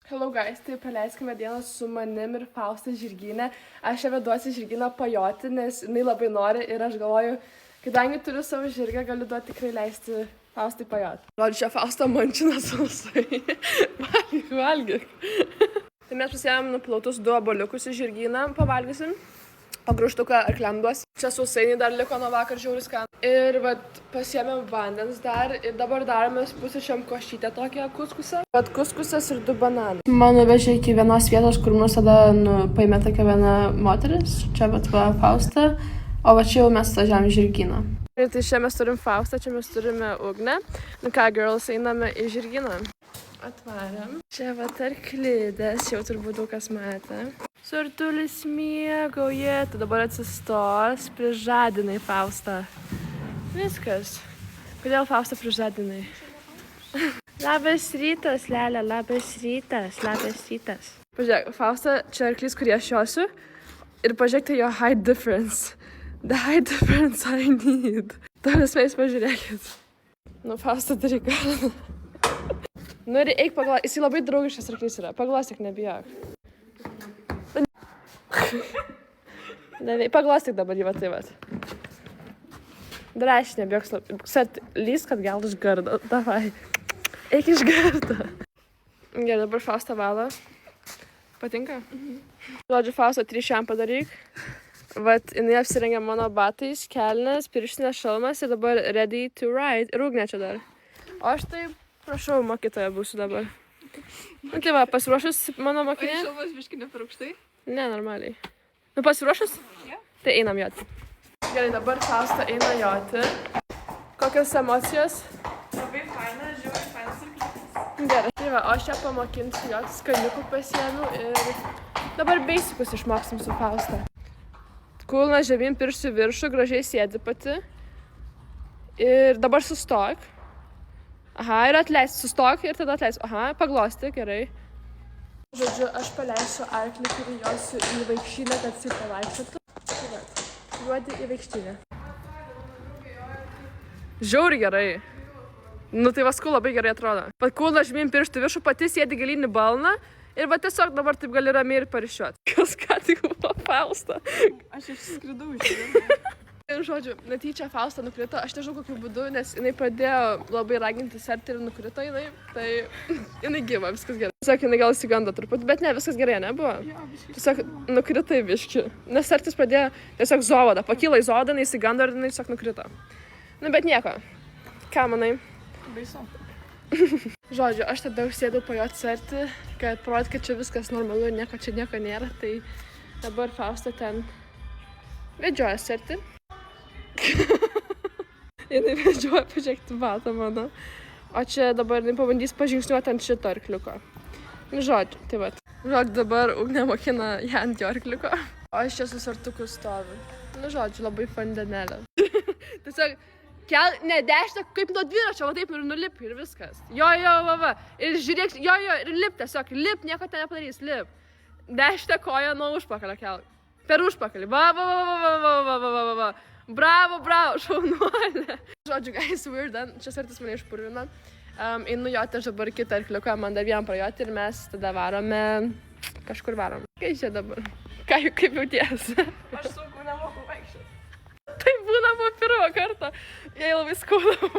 Hello guys, tai praleiskime dieną su manim ir Fausta Žirgyne. Aš ją veduosi Žirgyną pajoti, nes jinai labai nori ir aš galvoju, kadangi turiu savo žirgą, galiu duoti tikrai leisti Faustai pajoti. Žodžiu, čia Fausta mančina sausai. Valgyk. Tai mes pasiėmėm nuplautus 2 obuoliukus į Žirgyną, pavalgysim. Pagruštuką arkliam duos. Čia sausainiai dar liko nuo vakar žiauriai skanų. Ir vat pasiėmėm vandens dar ir dabar daromės pusryčiam košytę tokią kuskusą. Vat kuskusas ir 2 bananai. Mano vežė iki vienos vietos, kur mus tada paėmė tokia viena moteris. Čia vat va Fausta, o va čia jau mes važiavom į Žirgyną. Ir tai čia mes turim Faustą, čia mes turime Ugnę. Nu ką, girls, einame į Žirgyną. Atvarėm. Čia vat arklidės, jau turbūt daug kas matė. Sartulis miegauja, tu dabar atsistos, prižadinai Faustą. Viskas. Kodėl Faustą prižadinai? Labas rytas, Lelė, labas rytas, labas rytas. Pažiūrėk, Fausta, čia arklys, kurį aš josiu. Ir pažiūrėk, tai jo height difference. The height difference I need. Tavęs pažiūrėkit. Nu, Fausta, turi ką. Nu ir eik paglausyk, jisai labai draugiškas arklys yra. Paglausyk, nebijok. Paglostyk dabar jį, va tai va. Drąsiai nebijok, lysk atgal iš gardo. Davai, eik iš gardo. Gerai, dabar Fausta valo. Patinka? Žodžiu, Fausta, 3 šiam padaryk. Vat, jinai apsirengė mano batais, kelnes, pirštinės, šalmas ir dabar ready to ride. Ir Ugnė čia dar. O aš tai, prašau, mokytoja būsiu dabar. Nu tai va, pasiruošus mano mokinė? O šalmas biškai ne per aukštai? Ne, normaliai. Nu, pasiruošus? Ja. Tai einam joti. Gerai, dabar Fausta eina joti. Kokios emocijos? Labai faina, žiūrėjau, fainas arklys. Gerai. Tai va, aš čia pamokinsiu joti, skaniukų pasiėmiau ir dabar basicus išmoksim su Fausta. Kulna žemyn, pirštų viršų, gražiai sėdi pati. Ir dabar sustok. Aha, ir atleist, sustok ir tada atleist. Aha, paglosti, gerai. Žodžiu, aš paleisiu arklį, kurį josiu į vaikštynę, kad jisai pavaikščiotų. Tai va, juodi į vaikštynę. Žiauriai gerai. Nu tai vasku labai gerai atrodo. Pat kulna žemyn pirštų viršų, pati sėdi gilyn į balną ir va tiesiog dabar taip gali ramiai ir parišiuoti. Kas ką tik buvo Fausta. Aš išskridau iš čia. Ir žodžiu, netyčia Fausta nukrito, aš nežinau kokiu būdu, nes jinai pradėjo labai raginti serti ir nukrito jinai, tai jinai gyva, viskas gerai. Tiesiog jinai gal įsigando truputį, bet ne, viskas gerai, nebuvo? Tiesiog nukritai biški, nes sertis pradėjo tiesiog zovadą, pakyla į zovadą, jinai įsigando ir jinai tiesiog nukrito. Nu bet nieko, ką manai? Baisu. Žodžiu, aš tada užsėdau pajot serti, kad parodyt, kad čia viskas normalu ir nieko čia nieko nėra, tai dabar Fausta ten vedžioja serti. Jinai vedžioja, pažiūrėkti batą mano. O čia dabar jinai pabandys pažingsniuoti ant šito arkliuko. Nu, žodžiu, tai vat. Žodžiu, dabar Ugnė mokina ją ant jo arkliuko. O aš čia su sartuku stoviu. Nu, žodžiu, labai fandenėlė. Tiesiog, ne, dešinę kaip nuo dviračio, va taip ir nulip ir viskas. Jo, va. Ir žiūrėk, jo, ir lip tiesiog, lip, nieko ten nepadarys, lip. Dešinę koją nuo užpakalio kelk. Per užpakalį. Va. Bravo, šaunuolė. Žodžiu, guys, we're done. Čia sartis mane išpurvina. Einu joti aš dabar kitą arkliuką, man dar vieną prajoti ir mes tada varome, kažkur varom. Kai čia dabar? Kaip jauties? Aš sunku nemoku vaikščioti. Tai būna po pirmo karto. Jei labai skauda.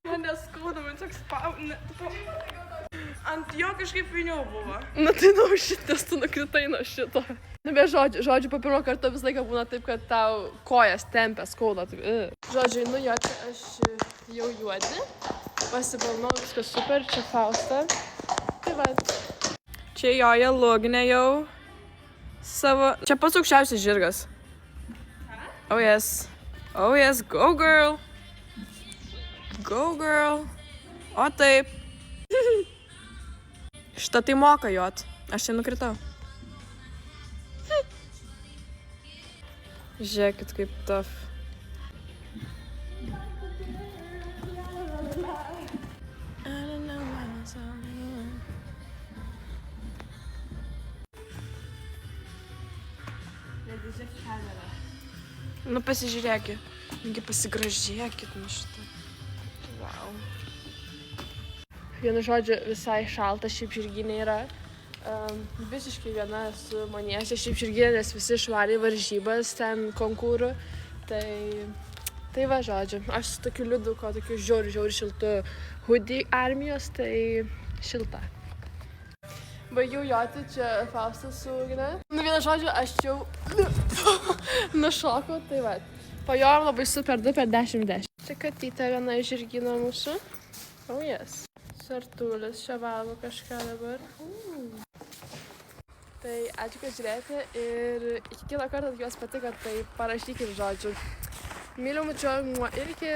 Man neskauda, man toks ant jo kažkaip viniau buvo. Nu tai nuo šitas, tu nukritai nuo šito. Nu be žodžiu, po pirmo karto visą laiką būna taip, kad tau kojas tempia, skauda. Žodžiu, einu joti, aš jau juodi. Pasibalnau, viskas super, čia Fausta. Tai va. Čia joja Ugnė jau savo... Čia pats aukščiausias žirgas. Oh yes, go girl. Go girl. O taip. Šitą tai moka jot. Aš čia nukritau. Žiūrėkit kaip tough. Nu pasižiūrėkit. Negi pasigražėkit nuo šitą. Wow. Vienu žodžiu, visai šalta šiaip žirginė yra. Visiškai viena su manieže šiaip žirginė, nes visi švariai varžybas ten konkūrų. Tai va žodžiu, aš su tokiu liuduko, tokiu žiauri šiltu hoodie armijos, tai šilta. Baigiau joti, čia Faustas su Ugne. Nu vienu žodžiu, aš jau nušokau, tai va. Pajojom labai super 2/10. Čia katytė viena iš žirgino mūsų. Oh yes. Sartulis čia valo kažką dabar. Tai ačiū, kad žiūrėjote ir iki kito karto, kad juos patiko, tai parašykit žodžiu. Myliu, mučiu, ir iki.